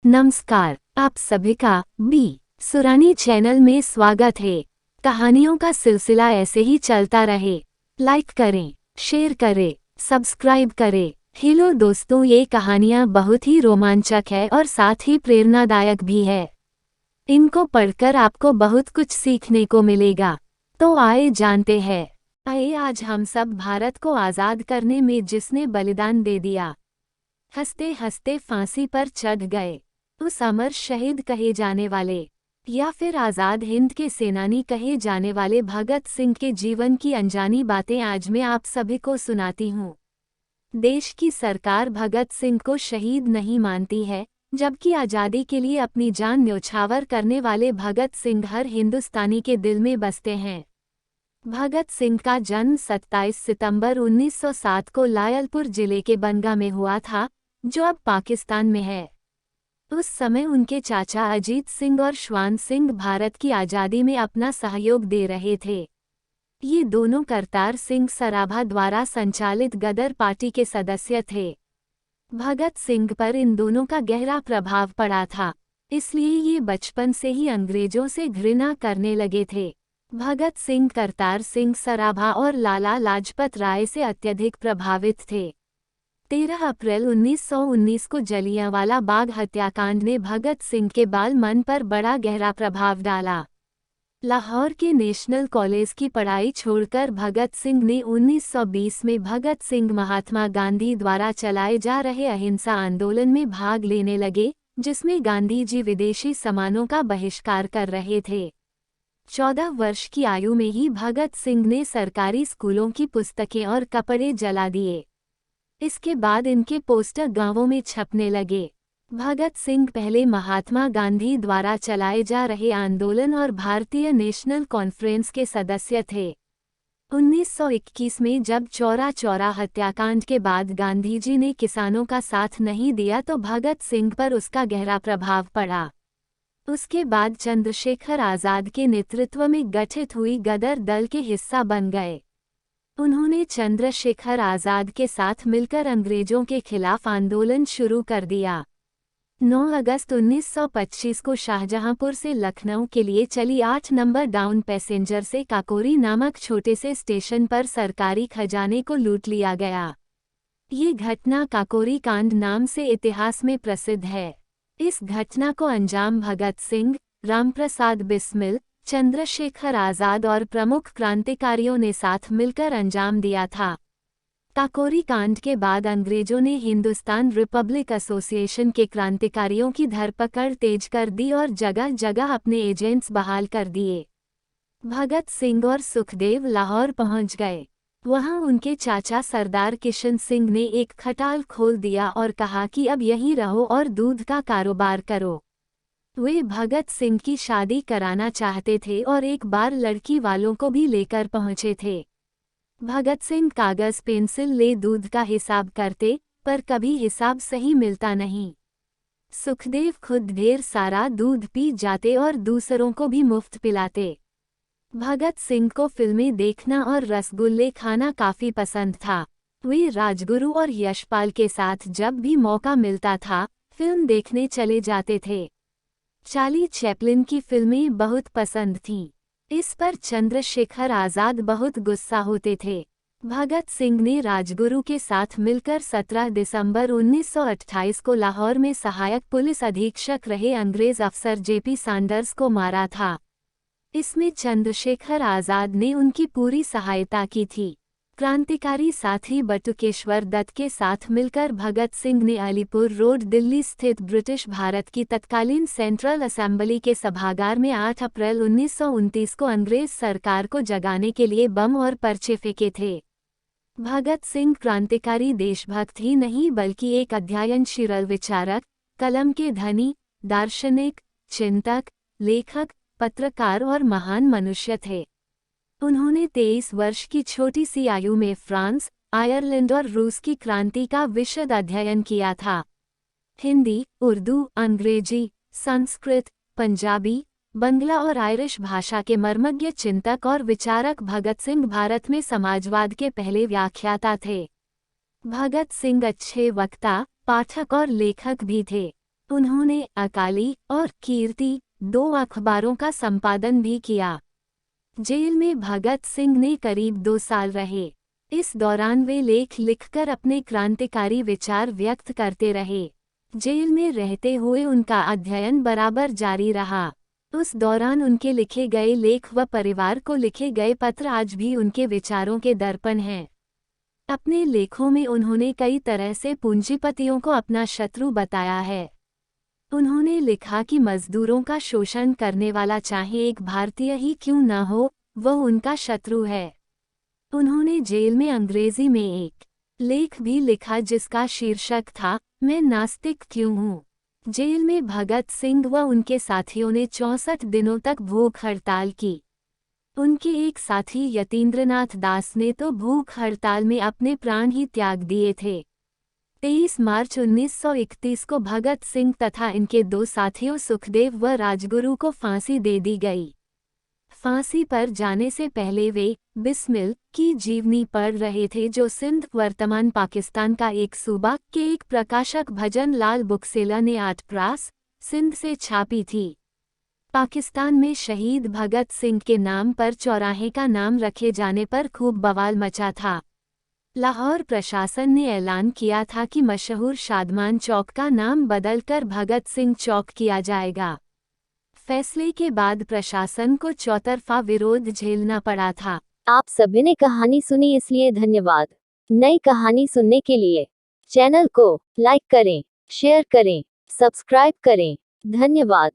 नमस्कार, आप सभी का बी सुरानी चैनल में स्वागत है। कहानियों का सिलसिला ऐसे ही चलता रहे। लाइक करें, शेयर करें, सब्सक्राइब करें। हेलो दोस्तों, ये कहानियाँ बहुत ही रोमांचक है और साथ ही प्रेरणादायक भी है। इनको पढ़कर आपको बहुत कुछ सीखने को मिलेगा। तो आइए जानते हैं। आइए आज हम सब भारत को आज़ाद करने में जिसने बलिदान दे दिया, हंसते हंसते फांसी पर चढ़ गए, उस अमर शहीद कहे जाने वाले या फिर आज़ाद हिंद के सेनानी कहे जाने वाले भगत सिंह के जीवन की अनजानी बातें आज मैं आप सभी को सुनाती हूँ। देश की सरकार भगत सिंह को शहीद नहीं मानती है, जबकि आज़ादी के लिए अपनी जान न्यौछावर करने वाले भगत सिंह हर हिंदुस्तानी के दिल में बसते हैं। भगत सिंह का जन्म 27 सितंबर 1907 को लायलपुर जिले के बनगा में हुआ था, जो अब पाकिस्तान में है। उस समय उनके चाचा अजीत सिंह और श्वान सिंह भारत की आज़ादी में अपना सहयोग दे रहे थे। ये दोनों करतार सिंह सराभा द्वारा संचालित गदर पार्टी के सदस्य थे। भगत सिंह पर इन दोनों का गहरा प्रभाव पड़ा था, इसलिए ये बचपन से ही अंग्रेजों से घृणा करने लगे थे। भगत सिंह करतार सिंह सराभा और लाला लाजपत राय से अत्यधिक प्रभावित थे। 13 अप्रैल 1919 को जलियांवाला बाग हत्याकांड ने भगत सिंह के बाल मन पर बड़ा गहरा प्रभाव डाला। लाहौर के नेशनल कॉलेज की पढ़ाई छोड़कर भगत सिंह ने 1920 में भगत सिंह महात्मा गांधी द्वारा चलाए जा रहे अहिंसा आंदोलन में भाग लेने लगे, जिसमें गांधी जी विदेशी सामानों का बहिष्कार कर रहे थे। 14 वर्ष की आयु में ही भगत सिंह ने सरकारी स्कूलों की पुस्तकें और कपड़े जला दिए। इसके बाद इनके पोस्टर गांवों में छपने लगे। भगत सिंह पहले महात्मा गांधी द्वारा चलाए जा रहे आंदोलन और भारतीय नेशनल कॉन्फ्रेंस के सदस्य थे। 1921 में जब चौरा चौरा हत्याकांड के बाद गांधी जी ने किसानों का साथ नहीं दिया तो भगत सिंह पर उसका गहरा प्रभाव पड़ा। उसके बाद चंद्रशेखर आज़ाद के नेतृत्व में गठित हुई गदर दल के हिस्सा बन गए। उन्होंने चंद्रशेखर आज़ाद के साथ मिलकर अंग्रेजों के खिलाफ आंदोलन शुरू कर दिया। 9 अगस्त 1925 को शाहजहांपुर से लखनऊ के लिए चली 8 नंबर डाउन पैसेंजर से काकोरी नामक छोटे से स्टेशन पर सरकारी खजाने को लूट लिया गया। ये घटना काकोरी कांड नाम से इतिहास में प्रसिद्ध है। इस घटना को अंजाम भगत सिंह, रामप्रसाद बिस्मिल, चंद्रशेखर आज़ाद और प्रमुख क्रांतिकारियों ने साथ मिलकर अंजाम दिया था। काकोरी कांड के बाद अंग्रेजों ने हिंदुस्तान रिपब्लिक एसोसिएशन के क्रांतिकारियों की धरपकड़ तेज कर दी और जगह जगह अपने एजेंट्स बहाल कर दिए। भगत सिंह और सुखदेव लाहौर पहुंच गए। वहां उनके चाचा सरदार किशन सिंह ने एक खटाल खोल दिया और कहा कि अब यहीं रहो और दूध का कारोबार करो। वे भगत सिंह की शादी कराना चाहते थे और एक बार लड़की वालों को भी लेकर पहुंचे थे। भगत सिंह कागज पेंसिल ले दूध का हिसाब करते, पर कभी हिसाब सही मिलता नहीं। सुखदेव खुद ढेर सारा दूध पी जाते और दूसरों को भी मुफ्त पिलाते। भगत सिंह को फिल्में देखना और रसगुल्ले खाना काफी पसंद था। वे राजगुरु और यशपाल के साथ जब भी मौका मिलता था, फिल्म देखने चले जाते थे। चार्ली चैपलिन की फिल्में बहुत पसंद थीं। इस पर चंद्रशेखर आज़ाद बहुत गुस्सा होते थे। भगत सिंह ने राजगुरु के साथ मिलकर 17 दिसंबर 1928 को लाहौर में सहायक पुलिस अधीक्षक रहे अंग्रेज अफसर जेपी सैंडर्स को मारा था। इसमें चंद्रशेखर आज़ाद ने उनकी पूरी सहायता की थी। क्रांतिकारी साथी बटुकेश्वर दत्त के साथ मिलकर भगत सिंह ने अलीपुर रोड दिल्ली स्थित ब्रिटिश भारत की तत्कालीन सेंट्रल असेंबली के सभागार में 8 अप्रैल 1929 को अंग्रेज सरकार को जगाने के लिए बम और पर्चे फेंके थे। भगत सिंह क्रांतिकारी देशभक्त ही नहीं बल्कि एक अध्ययनशील विचारक, कलम के धनी, दार्शनिक, चिंतक, लेखक, पत्रकार और महान मनुष्य थे। उन्होंने 23 वर्ष की छोटी सी आयु में फ्रांस, आयरलैंड और रूस की क्रांति का विशद अध्ययन किया था। हिंदी, उर्दू, अंग्रेजी, संस्कृत, पंजाबी, बंगला और आयरिश भाषा के मर्मज्ञ चिंतक और विचारक भगत सिंह भारत में समाजवाद के पहले व्याख्याता थे। भगत सिंह अच्छे वक्ता, पाठक और लेखक भी थे। उन्होंने अकाली और कीर्ति 2 अखबारों का संपादन भी किया। जेल में भगत सिंह ने करीब 2 साल रहे। इस दौरान वे लेख लिखकर अपने क्रांतिकारी विचार व्यक्त करते रहे। जेल में रहते हुए उनका अध्ययन बराबर जारी रहा। उस दौरान उनके लिखे गए लेख व परिवार को लिखे गए पत्र आज भी उनके विचारों के दर्पण हैं। अपने लेखों में उन्होंने कई तरह से पूंजीपतियों को अपना शत्रु बताया है। उन्होंने लिखा कि मजदूरों का शोषण करने वाला चाहे एक भारतीय ही क्यों न हो, वह उनका शत्रु है। उन्होंने जेल में अंग्रेजी में एक लेख भी लिखा जिसका शीर्षक था, मैं नास्तिक क्यों हूँ। जेल में भगत सिंह व उनके साथियों ने 64 दिनों तक भूख हड़ताल की। उनके एक साथी यतीन्द्रनाथ दास ने तो भूख हड़ताल में अपने प्राण ही त्याग दिए थे। 23 मार्च 1931 को भगत सिंह तथा इनके 2 साथियों सुखदेव व राजगुरु को फांसी दे दी गई। फांसी पर जाने से पहले वे बिस्मिल की जीवनी पढ़ रहे थे जो सिंध वर्तमान पाकिस्तान का एक सूबा के एक प्रकाशक भजन लाल बुकसेला ने 8 प्रास सिंध से छापी थी। पाकिस्तान में शहीद भगत सिंह के नाम पर चौराहे का नाम रखे जाने पर खूब बवाल मचा था। लाहौर प्रशासन ने ऐलान किया था कि मशहूर शादमान चौक का नाम बदलकर भगत सिंह चौक किया जाएगा। फैसले के बाद प्रशासन को चौतरफा विरोध झेलना पड़ा था। आप सभी ने कहानी सुनी इसलिए धन्यवाद। नई कहानी सुनने के लिए चैनल को लाइक करें, शेयर करें, सब्सक्राइब करें। धन्यवाद।